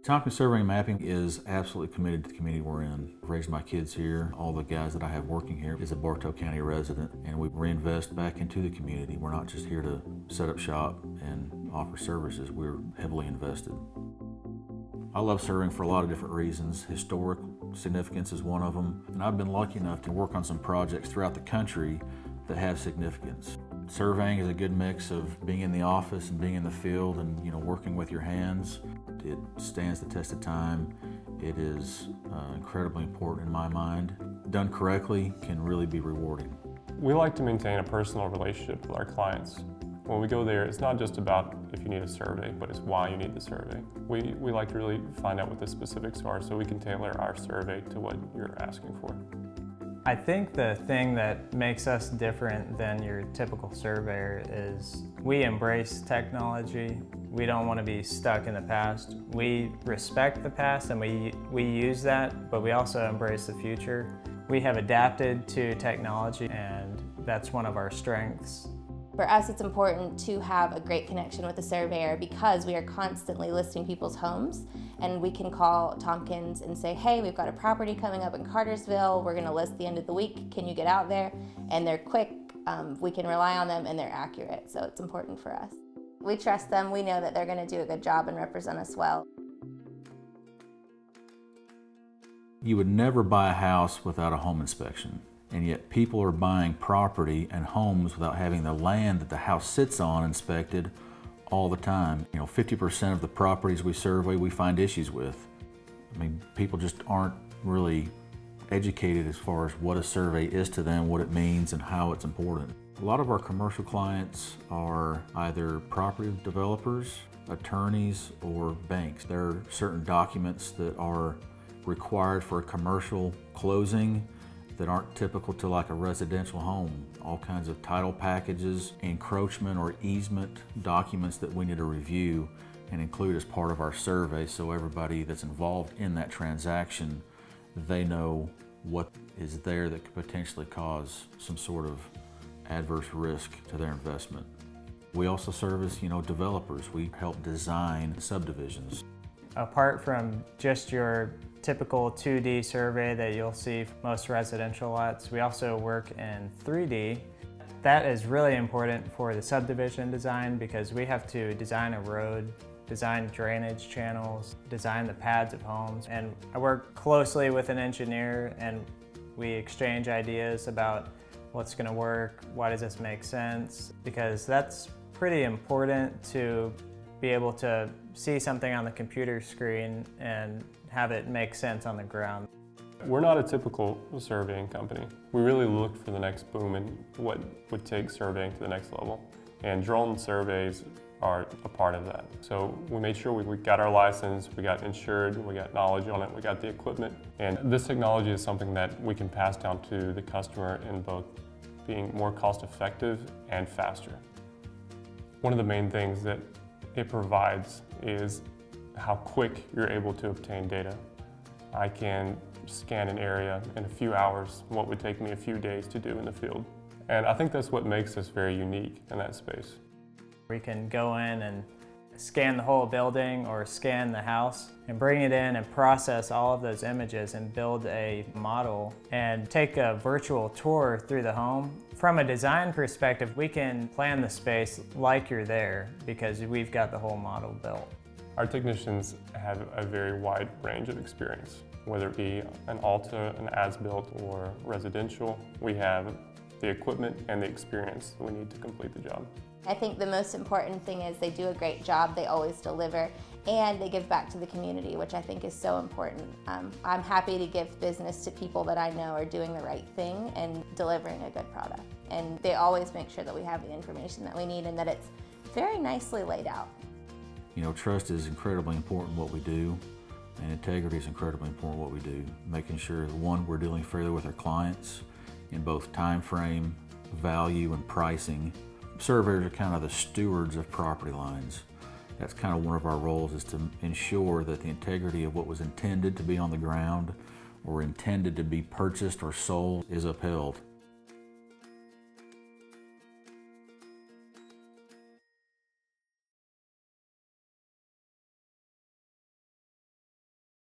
Tompkins Surveying Mapping is absolutely committed to the community we're in. I've raised my kids here. All the guys that I have working here is a Bartow County resident, and we reinvest back into the community. We're not just here to set up shop and offer services. We're heavily invested. I love surveying for a lot of different reasons. Historic significance is one of them, and I've been lucky enough to work on some projects throughout the country that have significance. Surveying is a good mix of being in the office and being in the field and working with your hands. It stands the test of time. It is incredibly important in my mind. Done correctly can really be rewarding. We like to maintain a personal relationship with our clients. When we go there, it's not just about if you need a survey, but it's why you need the survey. We like to really find out what the specifics are so we can tailor our survey to what you're asking for. I think the thing that makes us different than your typical surveyor is we embrace technology. We don't want to be stuck in the past. We respect the past and we use that, but we also embrace the future. We have adapted to technology, and that's one of our strengths. For us, it's important to have a great connection with the surveyor because we are constantly listing people's homes, and we can call Tompkins and say, hey, we've got a property coming up in Cartersville. We're going to list the end of the week. Can you get out there? And they're quick. We can rely on them, and they're accurate, so it's important for us. We trust them. We know that they're going to do a good job and represent us well. You would never buy a house without a home inspection. And yet people are buying property and homes without having the land that the house sits on inspected all the time. 50% of the properties we survey we find issues with. I mean, people just aren't really educated as far as what a survey is to them, what it means, and how it's important. A lot of our commercial clients are either property developers, attorneys, or banks. There are certain documents that are required for a commercial closing that aren't typical to like a residential home. All kinds of title packages, encroachment or easement documents that we need to review and include as part of our survey so everybody that's involved in that transaction, they know what is there that could potentially cause some sort of adverse risk to their investment. We also service, developers. We help design subdivisions. Apart from just your typical 2D survey that you'll see for most residential lots, we also work in 3D. That is really important for the subdivision design because we have to design a road, design drainage channels, design the pads of homes, and I work closely with an engineer and we exchange ideas about what's going to work, why does this make sense, because that's pretty important to be able to see something on the computer screen and have it make sense on the ground. We're not a typical surveying company. We really look for the next boom and what would take surveying to the next level. And drone surveys are a part of that. So we made sure we got our license, we got insured, we got knowledge on it, we got the equipment. And this technology is something that we can pass down to the customer in both being more cost effective and faster. One of the main things that it provides is how quick you're able to obtain data. I can scan an area in a few hours, what would take me a few days to do in the field. And I think that's what makes us very unique in that space. We can go in and scan the whole building or scan the house and bring it in and process all of those images and build a model and take a virtual tour through the home. From a design perspective, we can plan the space like you're there because we've got the whole model built. Our technicians have a very wide range of experience, whether it be an Alta, an as-built, or residential. We have the equipment and the experience that we need to complete the job. I think the most important thing is they do a great job, they always deliver, and they give back to the community, which I think is so important. I'm happy to give business to people that I know are doing the right thing and delivering a good product. And they always make sure that we have the information that we need and that it's very nicely laid out. Trust is incredibly important in what we do, and integrity is incredibly important in what we do. Making sure that one, we're dealing fairly with our clients in both time frame, value, and pricing. Surveyors are kind of the stewards of property lines. That's kind of one of our roles, is to ensure that the integrity of what was intended to be on the ground or intended to be purchased or sold is upheld.